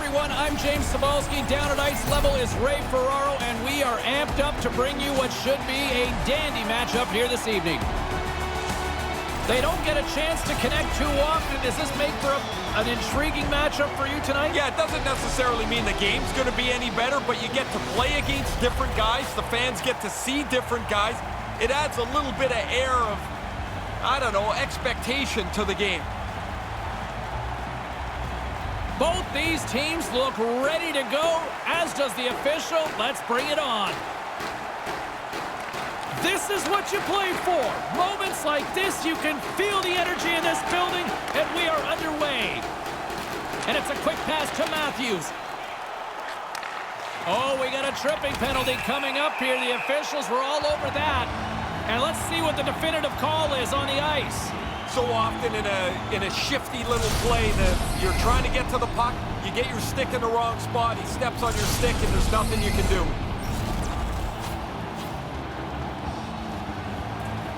everyone. I'm James Cebulski. Down at ice level is Ray Ferraro, and we are amped up to bring you what should be a dandy matchup here this evening. They don't get a chance to connect too often. Does this make for an intriguing matchup for you tonight? Yeah, it doesn't necessarily mean the game's going to be any better, but you get to play against different guys. The fans get to see different guys. It adds a little bit of air of, I don't know, expectation to the game. Both these teams look ready to go, as does the official. Let's bring it on. This is what you play for. Moments like this, you can feel the energy in this building, and we are underway. And it's a quick pass to Matthews. Oh, we got a tripping penalty coming up here. The officials were all over that. And let's see what the definitive call is on the ice. So often in a shifty little play that you're trying to get to the puck, you get your stick in the wrong spot, he steps on your stick, and there's nothing you can do.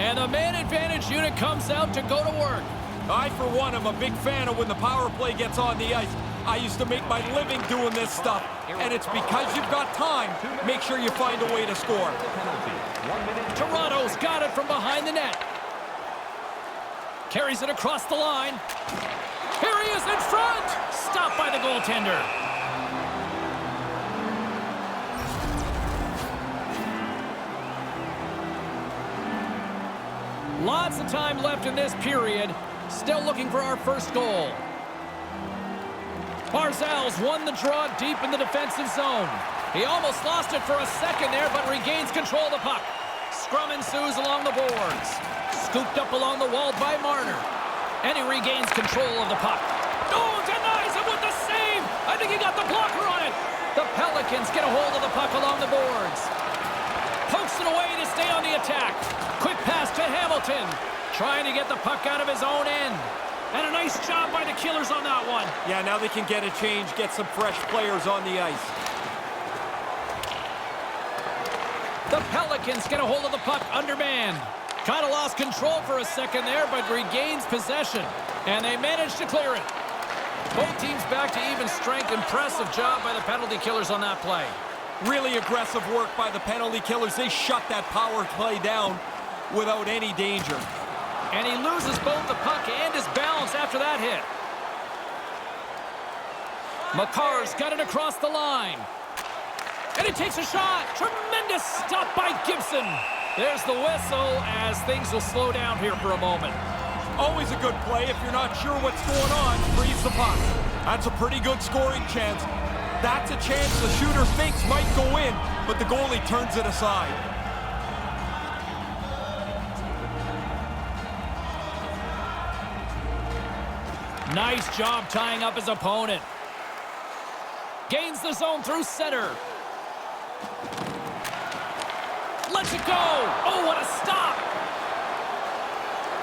And the man advantage unit comes out to go to work. I, for one, am a big fan of when the power play gets on the ice. I used to make my living doing this stuff, and it's because you've got time. Make sure you find a way to score. Toronto's got it from behind the net. Carries it across the line. Here he is in front. Stopped by the goaltender. Lots of time left in this period. Still looking for our first goal. Barzal's won the draw deep in the defensive zone. He almost lost it for a second there, but regains control of the puck. Scrum ensues along the boards. Scooped up along the wall by Marner. And he regains control of the puck. Oh, denies him with the save! I think he got the blocker on it. The Pelicans get a hold of the puck along the boards. Pokes it away to stay on the attack. Quick pass to Hamilton. Trying to get the puck out of his own end. And a nice job by the Killers on that one. Yeah, now they can get a change, get some fresh players on the ice. The Pelicans get a hold of the puck undermanned. Kind of lost control for a second there, but regains possession. And they managed to clear it. Both teams back to even strength. Impressive job by the penalty killers on that play. Really aggressive work by the penalty killers. They shut that power play down without any danger. And he loses both the puck and his balance after that hit. Makar's got it across the line. And he takes a shot. Tremendous stop by Gibson. There's the whistle as things will slow down here for a moment. Always a good play. If you're not sure what's going on, freeze the puck. That's a pretty good scoring chance. That's a chance the shooter thinks might go in, but the goalie turns it aside. Nice job tying up his opponent. Gains the zone through center. Lets it go. Oh, what a stop.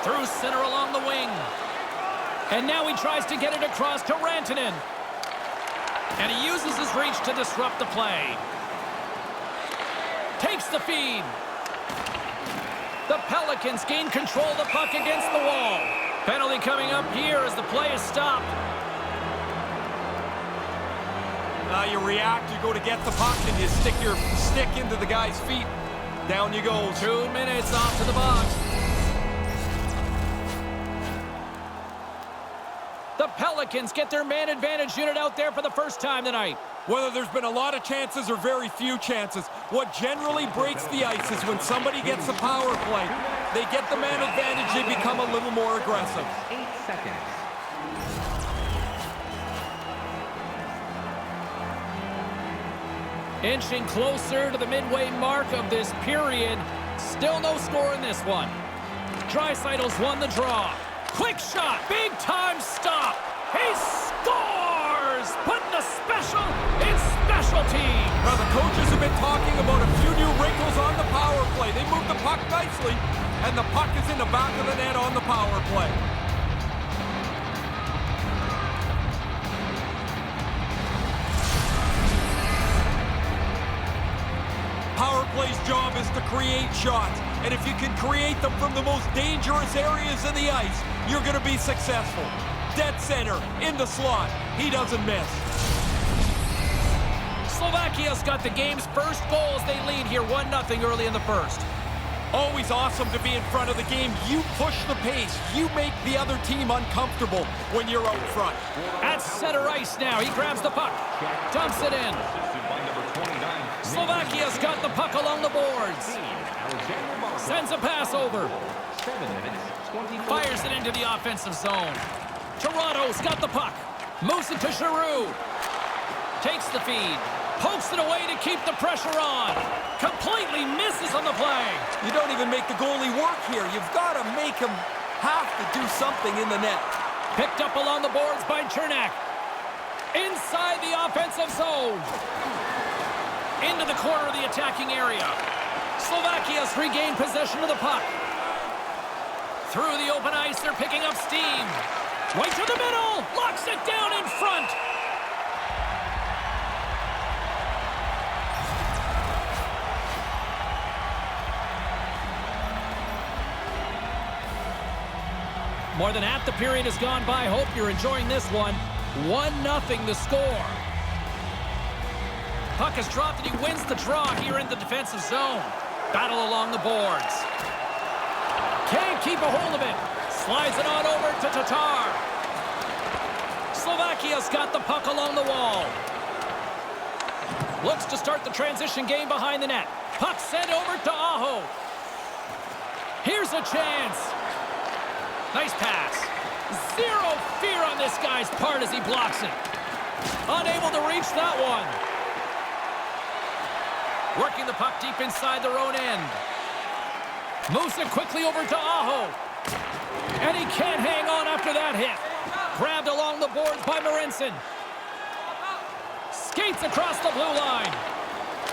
Through center along the wing. And now he tries to get it across to Rantanen. And he uses his reach to disrupt the play. Takes the feed. The Pelicans gain control of the puck against the wall. Penalty coming up here as the play is stopped. You react, you go to get the puck, and you stick your stick into the guy's feet. Down you go. 2 minutes off to the box. The Pelicans get their man advantage unit out there for the first time tonight. Whether there's been a lot of chances or very few chances, what generally breaks the ice is when somebody gets a power play. They get the man advantage, they become a little more aggressive. 8 seconds. Inching closer to the midway mark of this period. Still no score in this one. Draisaitl's won the draw. Quick shot, big time stop. He scores! Putting a special in special teams. Now the coaches have been talking about a few new wrinkles on the power play. They moved the puck nicely, and the puck is in the back of the net on the power play. Power play's job is to create shots, and if you can create them from the most dangerous areas of the ice, you're going to be successful. Dead center, in the slot, he doesn't miss. Slovakia's got the game's first goal as they lead here 1-0 early in the first. Always awesome to be in front of the game. You push the pace. You make the other team uncomfortable when you're out front. At center ice now. He grabs the puck. Dumps it in. Slovakia's got the puck along the boards. Sends a pass over. Fires it into the offensive zone. Toronto's got the puck. Moves it to Giroux. Takes the feed. Pokes it away to keep the pressure on. Completely misses on the play. You don't even make the goalie work here. You've got to make him have to do something in the net. Picked up along the boards by Chernak. Inside the offensive zone. Into the corner of the attacking area. Slovakia's regained possession of the puck. Through the open ice, they're picking up steam. Right to the middle. Locks it down in front. More than half the period has gone by. Hope you're enjoying this one. 1-0 the score. Puck is dropped and he wins the draw here in the defensive zone. Battle along the boards. Can't keep a hold of it. Slides it on over to Tatar. Slovakia's got the puck along the wall. Looks to start the transition game behind the net. Puck sent over to Aho. Here's a chance. Nice pass. Zero fear on this guy's part as he blocks it. Unable to reach that one. Working the puck deep inside their own end. Moves it quickly over to Aho. And he can't hang on after that hit. Grabbed along the boards by Marincin. Skates across the blue line.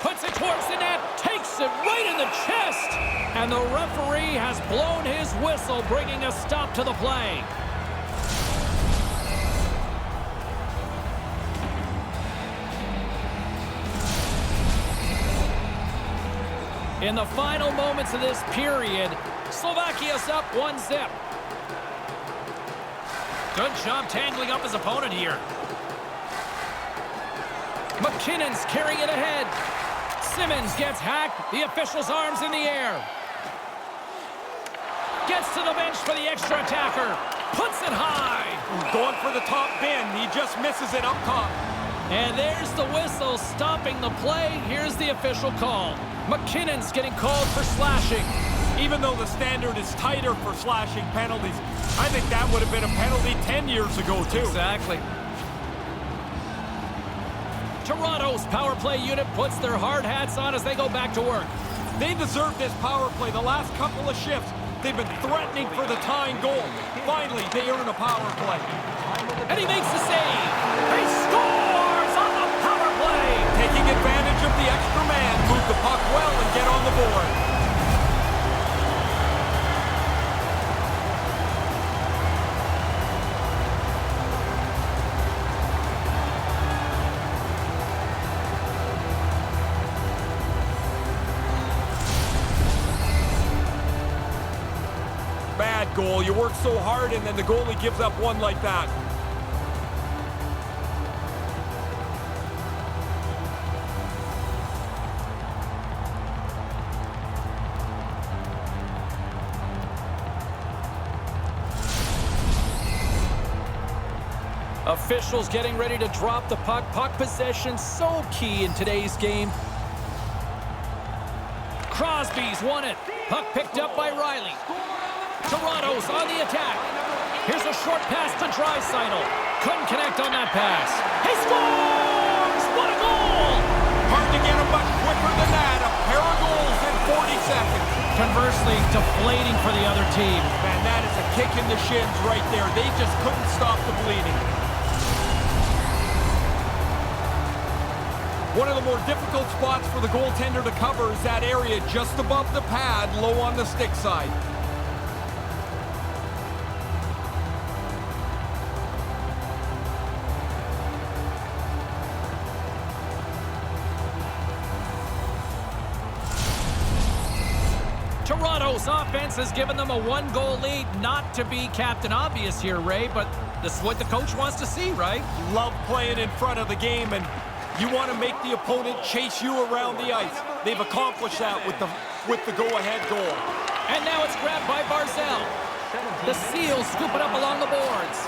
Puts it towards the net. Takes it right in the chest. And the referee has blown his whistle, bringing a stop to the play. In the final moments of this period, Slovakia's up 1-0. Good job tangling up his opponent here. McKinnon's carrying it ahead. Simmons gets hacked. The official's arms in the air. Gets to the bench for the extra attacker. Puts it high. Going for the top bin. He just misses it up top. And there's the whistle stopping the play. Here's the official call. McKinnon's getting called for slashing. Even though the standard is tighter for slashing penalties, I think that would have been a penalty 10 years ago, too. Exactly. Toronto's power play unit puts their hard hats on as they go back to work. They deserve this power play. The last couple of shifts, they've been threatening for the tying goal. Finally, they earn a power play. And he makes the save. He scores on the power play. Taking advantage of the extra man, move the puck well and get on the board. Bad goal. You work so hard and then the goalie gives up one like that. Officials getting ready to drop the puck. Puck possession so key in today's game. Crosby's won it. Puck picked up by Riley. Toronto's on the attack. Here's a short pass to Draisaitl. Couldn't connect on that pass. He scores! What a goal! Hard to get him much quicker than that. A pair of goals in 40 seconds. Conversely, deflating for the other team. Man, that is a kick in the shins right there. They just couldn't stop the bleeding. One of the more difficult spots for the goaltender to cover is that area just above the pad, low on the stick side. Toronto's offense has given them a one-goal lead. Not to be Captain Obvious here, Ray, but this is what the coach wants to see, right? Love playing in front of the game, and You want to make the opponent chase you around the ice. They've accomplished that with the go-ahead goal. And now it's grabbed by Barzell. The Seals scoop it up along the boards.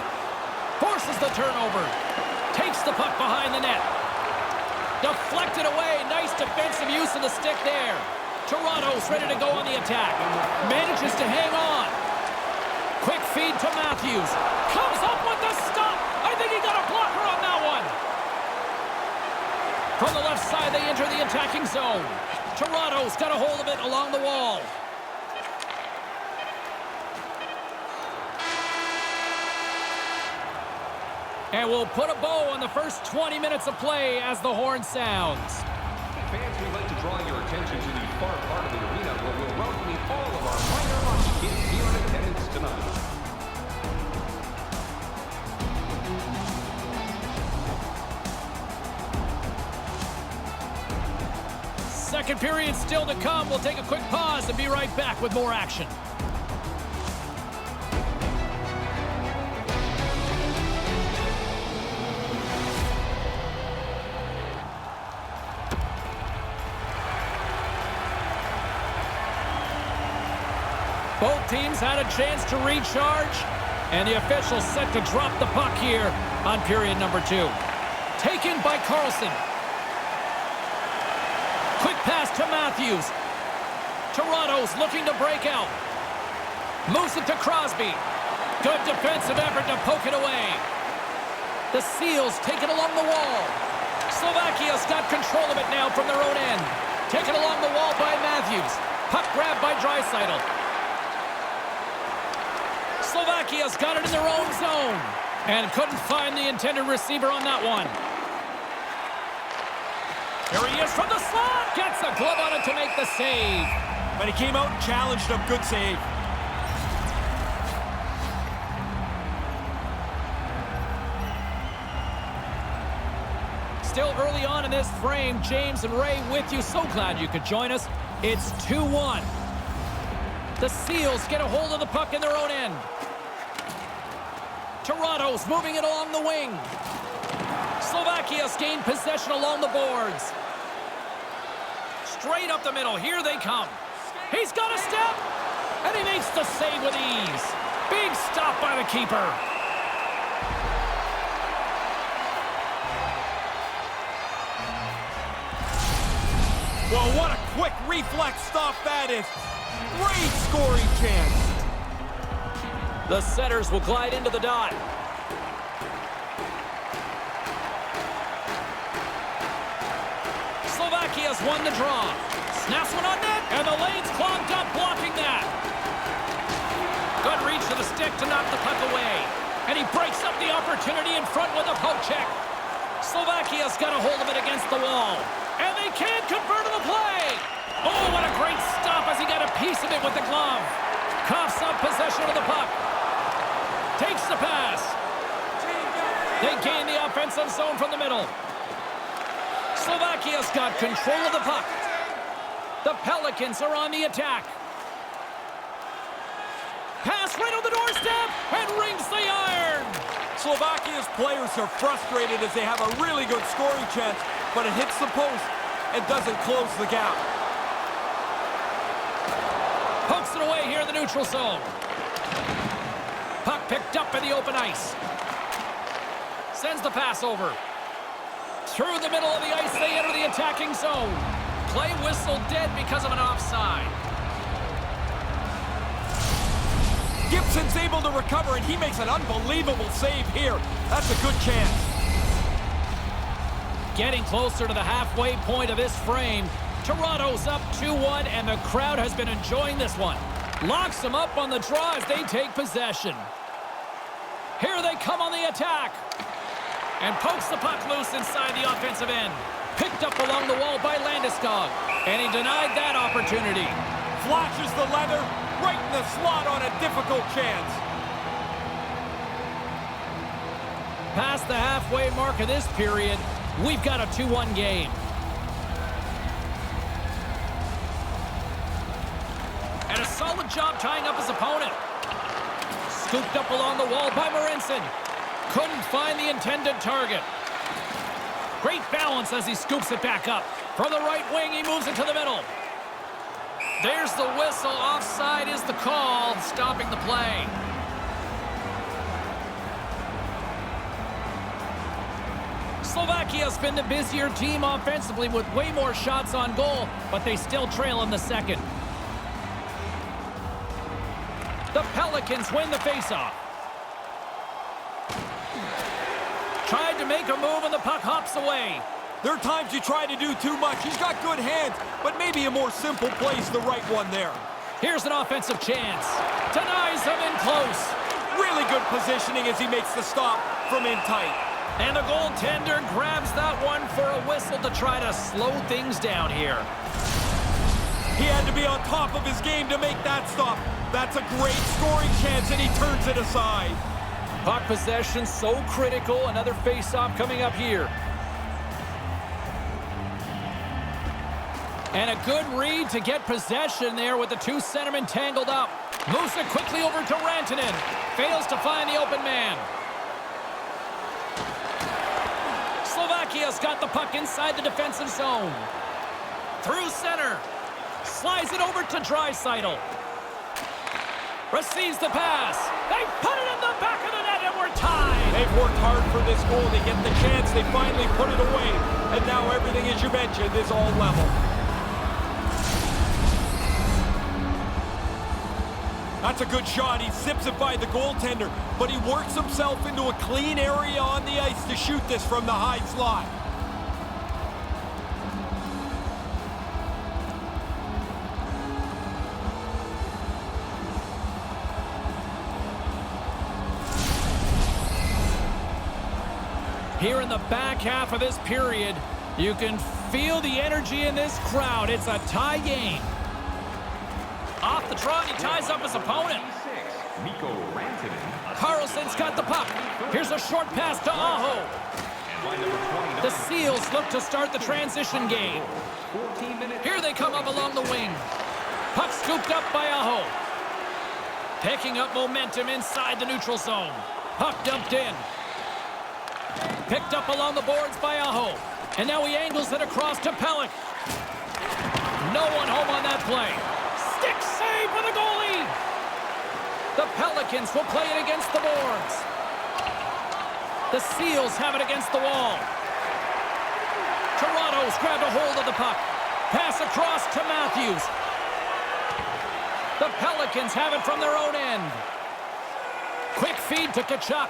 Forces the turnover. Takes the puck behind the net. Deflected away. Nice defensive use of the stick there. Toronto's ready to go on the attack. Manages to hang on. Quick feed to Matthews. Comes up with the stop. I think he got a blocker on that one. From the left side, they enter the attacking zone. Toronto's got a hold of it along the wall. And we'll put a bow on the first 20 minutes of play as the horn sounds. Fans, we'd like to draw your attention to the far part of the arena where we're welcoming all of our minor hockey kids here in attendance tonight. Second period still to come. We'll take a quick pause and be right back with more action. Both teams had a chance to recharge, and the officials set to drop the puck here on period number 2. Taken by Carlson. Quick pass to Matthews. Toronto's looking to break out. Moves it to Crosby. Good defensive effort to poke it away. The Seals take it along the wall. Slovakia's got control of it now from their own end. Taken along the wall by Matthews. Puck grabbed by Draisaitl. Slovakia's got it in their own zone and couldn't find the intended receiver on that one. Here he is from the slot. Gets a glove on it to make the save. But he came out and challenged him. Good save. Still early on in this frame. James and Ray with you. So glad you could join us. It's 2-1. The Seals get a hold of the puck in their own end. Toronto's moving it along the wing. Slovakia's gained possession along the boards. Straight up the middle. Here they come. He's got a step. And he makes the save with ease. Big stop by the keeper. Well, what a quick reflex stop that is. Great scoring chance. The setters will glide into the dot. Slovakia's won the draw. Snaps one on net, and the lane's clogged up, blocking that. Good reach to the stick to knock the puck away. And he breaks up the opportunity in front with a poke check. Slovakia's got a hold of it against the wall. And they can't convert to the play. Oh, what a great stop as he got a piece of it with the glove. Coughs up possession of the puck. Takes the pass. They gain the offensive zone from the middle. Slovakia's got control of the puck. The Pelicans are on the attack. Pass right on the doorstep and rings the iron. Slovakia's players are frustrated as they have a really good scoring chance, but it hits the post and doesn't close the gap. Pokes it away here in the neutral zone. Puck picked up in the open ice. Sends the pass over. Through the middle of the ice, they enter the attacking zone. Play whistle dead because of an offside. Gibson's able to recover, and he makes an unbelievable save here. That's a good chance. Getting closer to the halfway point of this frame. Toronto's up 2-1, and the crowd has been enjoying this one. Locks them up on the draw as they take possession. Here they come on the attack. And pokes the puck loose inside the offensive end. Picked up along the wall by Landeskog. And he denied that opportunity. Flashes the leather right in the slot on a difficult chance. Past the halfway mark of this period, we've got a 2-1 game. And a solid job tying up his opponent. Scooped up along the wall by Morensen. Couldn't find the intended target. Great balance as he scoops it back up. From the right wing, he moves it to the middle. There's the whistle. Offside is the call, stopping the play. Slovakia's been the busier team offensively with way more shots on goal, but they still trail in the second. The Pelicans win the faceoff. Tried to make a move and the puck hops away. There are times you try to do too much. He's got good hands, but maybe a more simple play's the right one there. Here's an offensive chance. Denies him in close. Really good positioning as he makes the stop from in tight. And the goaltender grabs that one for a whistle to try to slow things down here. He had to be on top of his game to make that stop. That's a great scoring chance, and he turns it aside. Puck possession so critical. Another face-off coming up here. And a good read to get possession there with the two centermen tangled up. Moves it quickly over to Rantanen. Fails to find the open man. Slovakia's got the puck inside the defensive zone. Through center. Slides it over to Draisaitl. Receives the pass. They put it in the back of the net and we're tied. They've worked hard for this goal. They get the chance. They finally put it away. And now everything, as you mentioned, is all level. That's a good shot. He zips it by the goaltender, but he works himself into a clean area on the ice to shoot this from the high slot. Here in the back half of this period, you can feel the energy in this crowd. It's a tie game. Off the trot, he ties up his opponent. Carlson's got the puck. Here's a short pass to Aho. The Seals look to start the transition game. Here they come up along the wing. Puck scooped up by Aho. Picking up momentum inside the neutral zone. Puck dumped in. Picked up along the boards by Aho. And now he angles it across to Pelech. No one home on that play. Stick save for the goalie. The Pelicans will play it against the boards. The Seals have it against the wall. Toronto's grabbed a hold of the puck. Pass across to Matthews. The Pelicans have it from their own end. Quick feed to Tkachuk.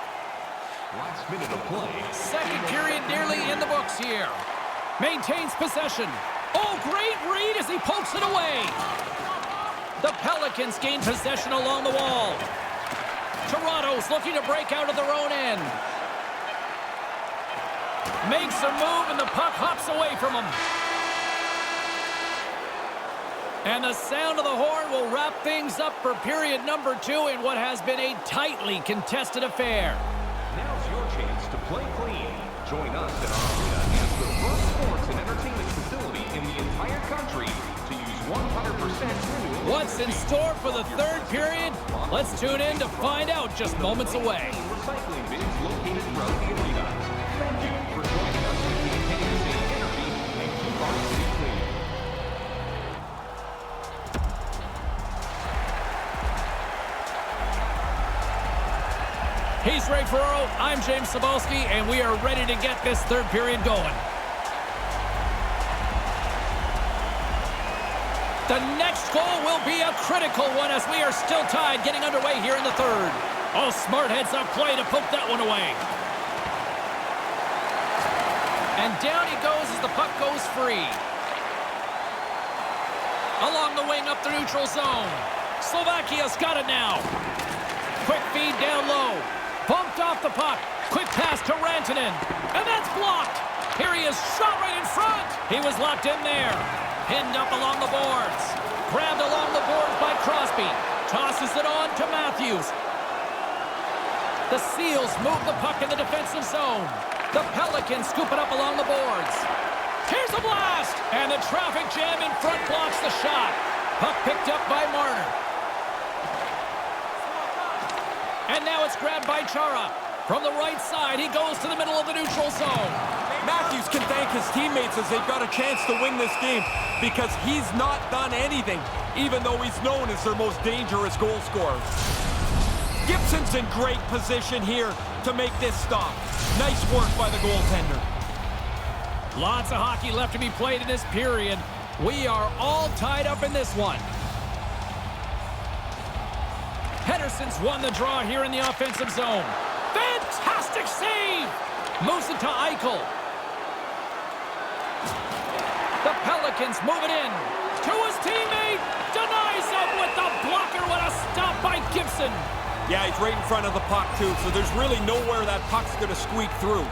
Last minute of play. Second period nearly in the books here. Maintains possession. Oh, great read as he pokes it away. The Pelicans gain possession along the wall. Toronto's looking to break out of their own end. Makes a move and the puck hops away from him. And the sound of the horn will wrap things up for period number 2 in what has been a tightly contested affair. Now's your chance to play clean. Join us in our arena as the first sports and entertainment facility in the entire country to use 100% renewable. What's in store for the third period? Let's tune in to find out just moments away. Recycling bins located throughout the arena. Thank you for joining us to maintain the same energy and keep our city clean. He's Ray Ferraro, I'm James Cebulski, and we are ready to get this third period going. The next goal will be a critical one as we are still tied, getting underway here in the third. Oh, smart heads-up play to poke that one away. And down he goes as the puck goes free. Along the wing up the neutral zone. Slovakia's got it now. Quick feed down low. Bumped off the puck. Quick pass to Rantanen. And that's blocked. Here he is, shot right in front. He was locked in there. Pinned up along the boards. Grabbed along the boards by Crosby. Tosses it on to Matthews. The Seals move the puck in the defensive zone. The Pelicans scoop it up along the boards. Here's a blast. And the traffic jam in front blocks the shot. Puck picked up by Marner. And now it's grabbed by Chara. From the right side, he goes to the middle of the neutral zone. Matthews can thank his teammates as they've got a chance to win this game because he's not done anything, even though he's known as their most dangerous goal scorer. Gibson's in great position here to make this stop. Nice work by the goaltender. Lots of hockey left to be played in this period. We are all tied up in this one. Henderson's won the draw here in the offensive zone. Fantastic save! Moves it to Eichel. The Pelicans move it in. To his teammate. Denies him with the blocker. What a stop by Gibson. Yeah, he's right in front of the puck, too, so there's really nowhere that puck's going to squeak through.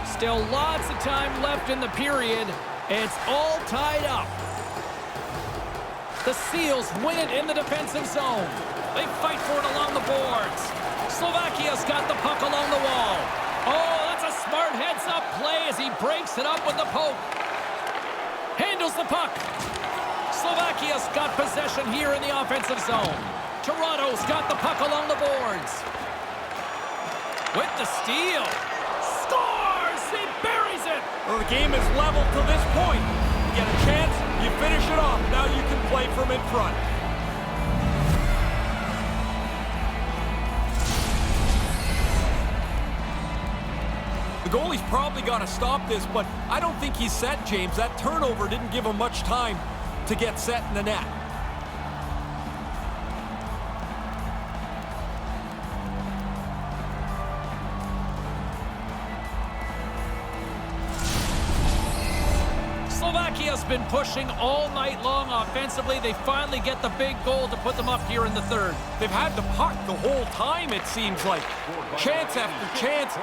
Still lots of time left in the period. It's all tied up. The Seals win it in the defensive zone. They fight for it along the boards. Slovakia's got the puck along the wall. Oh, that's a smart heads-up play as he breaks it up with the poke. Handles the puck. Slovakia's got possession here in the offensive zone. Toronto's got the puck along the boards. With the steal. Scores! He buries it! Well, the game is level to this point. You get a chance, you finish it off. Now you can play from in front. The goalie's probably got to stop this, but I don't think he's set, James. That turnover didn't give him much time to get set in the net. Slovakia's been pushing all night long offensively. They finally get the big goal to put them up here in the third. They've had the puck the whole time, it seems like. Chance after chance.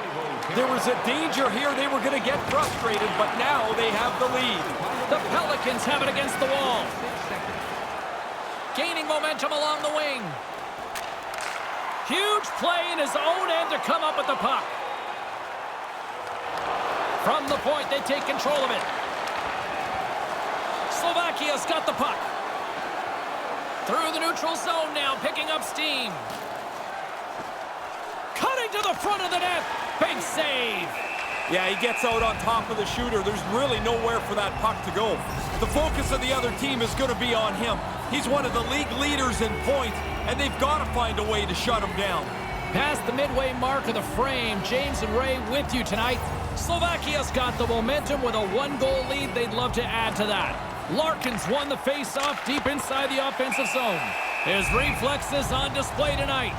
There was a danger here. They were going to get frustrated, but now they have the lead. The Pelicans have it against the wall. Gaining momentum along the wing. Huge play in his own end to come up with the puck. From the point, they take control of it. Slovakia's got the puck. Through the neutral zone now, picking up steam. Cutting to the front of the net. Big save. Yeah, he gets out on top of the shooter. There's really nowhere for that puck to go. The focus of the other team is going to be on him. He's one of the league leaders in points, and they've got to find a way to shut him down. Past the midway mark of the frame, James and Ray with you tonight. Slovakia's got the momentum with a one-goal lead. They'd love to add to that. Larkin's won the face-off deep inside the offensive zone. His reflexes on display tonight.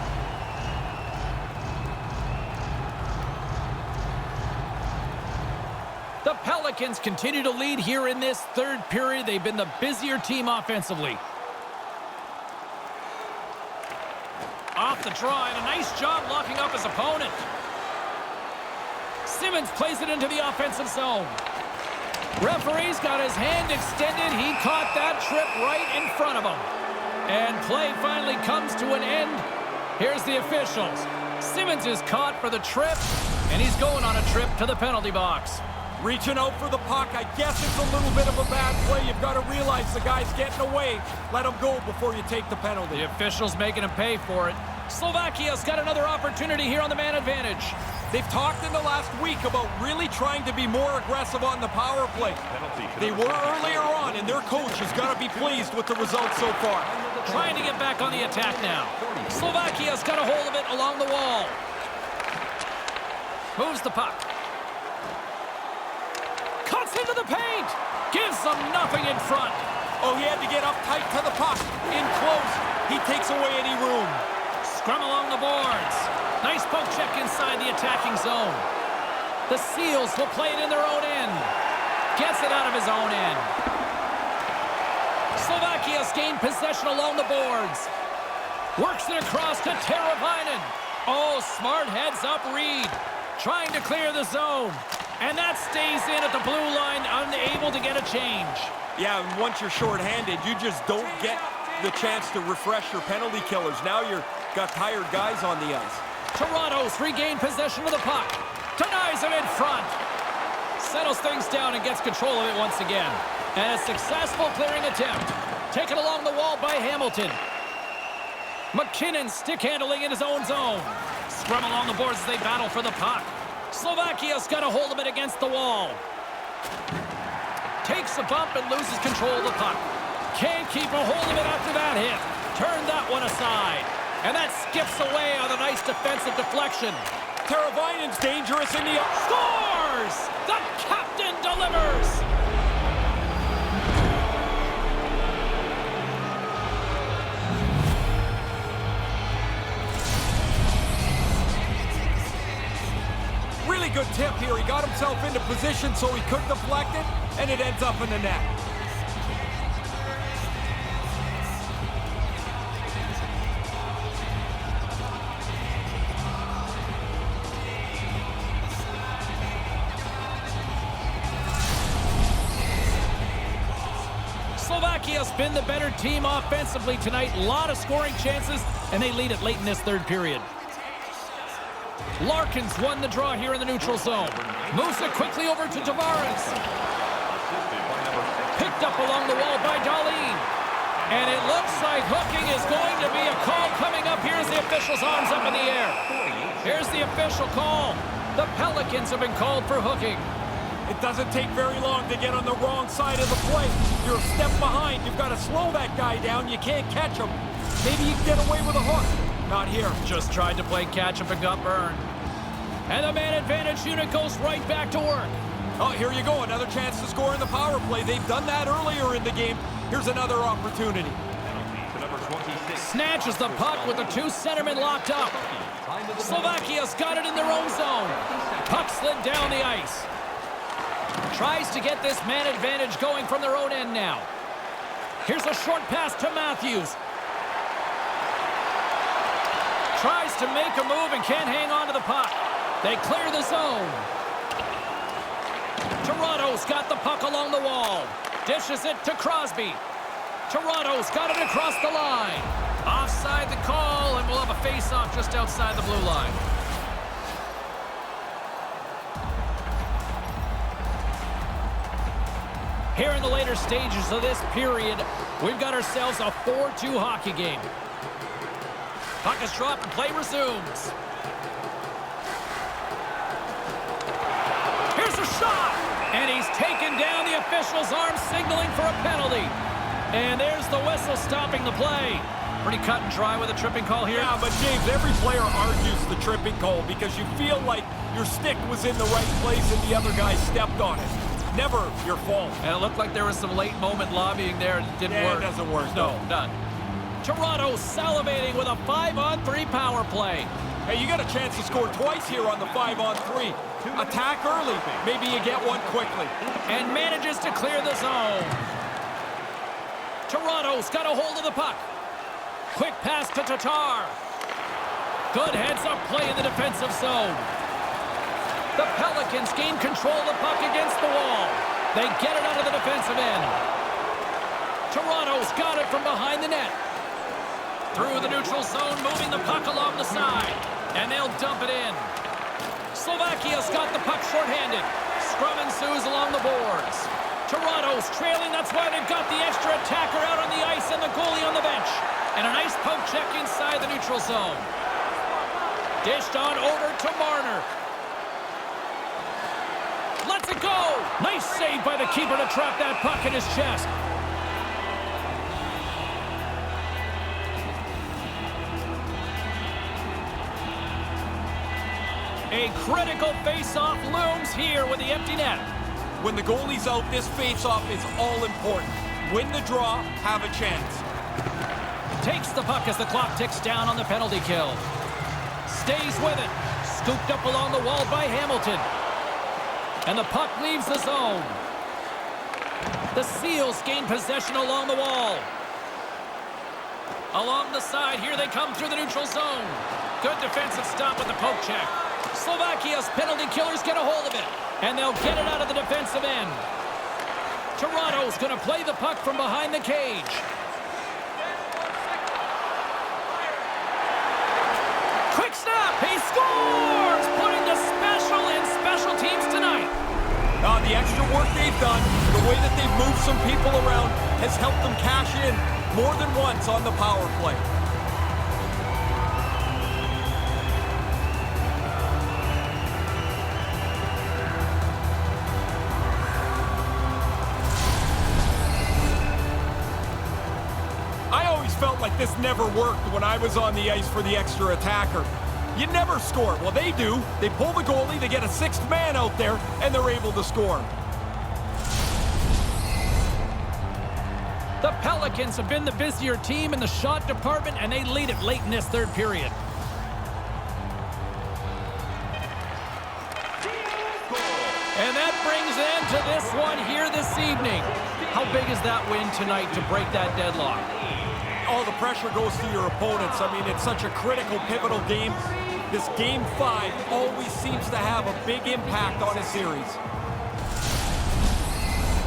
The Pelicans continue to lead here in this third period. They've been the busier team offensively. Off the draw, and a nice job locking up his opponent. Simmons plays it into the offensive zone. Referee's got his hand extended. He caught that trip right in front of him. And play finally comes to an end. Here's the officials. Simmons is caught for the trip, and he's going on a trip to the penalty box. Reaching out for the puck. I guess it's a little bit of a bad play. You've got to realize the guy's getting away. Let him go before you take the penalty. The official's making him pay for it. Slovakia's got another opportunity here on the man advantage. They've talked in the last week about really trying to be more aggressive on the power play. They were earlier on, and their coach has got to be pleased with the results so far. Trying to get back on the attack now. Slovakia's got a hold of it along the wall. Moves the puck. Cuts into the paint. Gives them nothing in front. Oh, he had to get up tight to the puck. In close. He takes away any room. Scrum along the boards. Nice poke check inside the attacking zone. The Seals will play it in their own end. Gets it out of his own end. Slovakia's gained possession along the boards. Works it across to Teravainen. Oh, smart heads-up read. Trying to clear the zone. And that stays in at the blue line, unable to get a change. Yeah, and once you're shorthanded, you just don't get the chance to refresh your penalty killers. Now you've got tired guys on the ice. Toronto's regained possession of the puck. Denies him in front. Settles things down and gets control of it once again. And a successful clearing attempt. Taken along the wall by Hamilton. McKinnon stick handling in his own zone. scrum along the boards as they battle for the puck. Slovakia's got a hold of it against the wall. Takes a bump and loses control of the puck. Can't keep a hold of it after that hit. Turn that one aside. And that skips away on a nice defensive deflection. Teravainen's dangerous in the... Scores! The captain delivers! Really good tip here. He got himself into position so he could deflect it, and it ends up in the net. Slovakia's been the better team offensively tonight. A lot of scoring chances, and they lead it late in this third period. Larkin's won the draw here in the neutral zone. Moves it quickly over to Tavares. Picked up along the wall by Darlene. And it looks like hooking is going to be a call coming up here as the official's arms up in the air. Here's the official call. The Pelicans have been called for hooking. It doesn't take very long to get on the wrong side of the play. You're a step behind. You've got to slow that guy down. You can't catch him. Maybe you can get away with a hook. Not here. Just tried to play catch-up and got burned. And the man advantage unit goes right back to work. Oh, here you go. Another chance to score in the power play. They've done that earlier in the game. Here's another opportunity. Snatches the puck with the two centermen locked up. Slovakia's got it in their own zone. Puck slid down the ice. Tries to get this man advantage going from their own end now. Here's a short pass to Matthews. Tries to make a move and can't hang on to the puck. They clear the zone. Toronto's got the puck along the wall. Dishes it to Crosby. Toronto's got it across the line. Offside the call, and we'll have a face-off just outside the blue line. Here in the later stages of this period, we've got ourselves a 4-2 hockey game. Puck is dropped and play resumes. Here's a shot! And he's taken down the official's arm, signaling for a penalty. And there's the whistle stopping the play. Pretty cut and dry with a tripping call here. Yeah, but James, every player argues the tripping call because you feel like your stick was in the right place and the other guy stepped on it. Never your fault. And it looked like there was some late moment lobbying there and it didn't work. It doesn't work. No, none. Toronto salivating with a 5-on-3 power play. Hey, you got a chance to score twice here on the 5-on-3. Attack early. Maybe you get one quickly. And manages to clear the zone. Toronto's got a hold of the puck. Quick pass to Tatar. Good heads-up play in the defensive zone. The Pelicans gain control of the puck against the wall. They get it out of the defensive end. Toronto's got it from behind the net. Through the neutral zone, moving the puck along the side. And they'll dump it in. Slovakia's got the puck shorthanded. Scrum ensues along the boards. Toronto's trailing, that's why they've got the extra attacker out on the ice and the goalie on the bench. And a nice poke check inside the neutral zone. Dished on over to Marner. Lets it go! Nice save by the keeper to trap that puck in his chest. A critical face-off looms here with the empty net. When the goalie's out, this face-off is all important. Win the draw, have a chance. Takes the puck as the clock ticks down on the penalty kill. Stays with it. Scooped up along the wall by Hamilton. And the puck leaves the zone. The Seals gain possession along the wall. Along the side, here they come through the neutral zone. Good defensive stop with the poke check. Slovakia's penalty killers get a hold of it. And they'll get it out of the defensive end. Toronto's going to play the puck from behind the cage. Quick snap! He scores! Putting the special in special teams tonight. The extra work they've done, the way that they've moved some people around, has helped them cash in more than once on the power play. like this never worked when I was on the ice for the extra attacker. You never score. Well, they do. They pull the goalie, they get a sixth man out there, and they're able to score. The Pelicans have been the busier team in the shot department, and they lead it late in this third period. And that brings an end to this one here this evening. How big is that win tonight to break that deadlock? All the pressure goes to your opponents. I mean, it's such a critical, pivotal game. This Game 5 always seems to have a big impact on a series.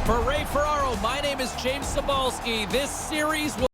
For Ray Ferraro, my name is James Cybulski. This series will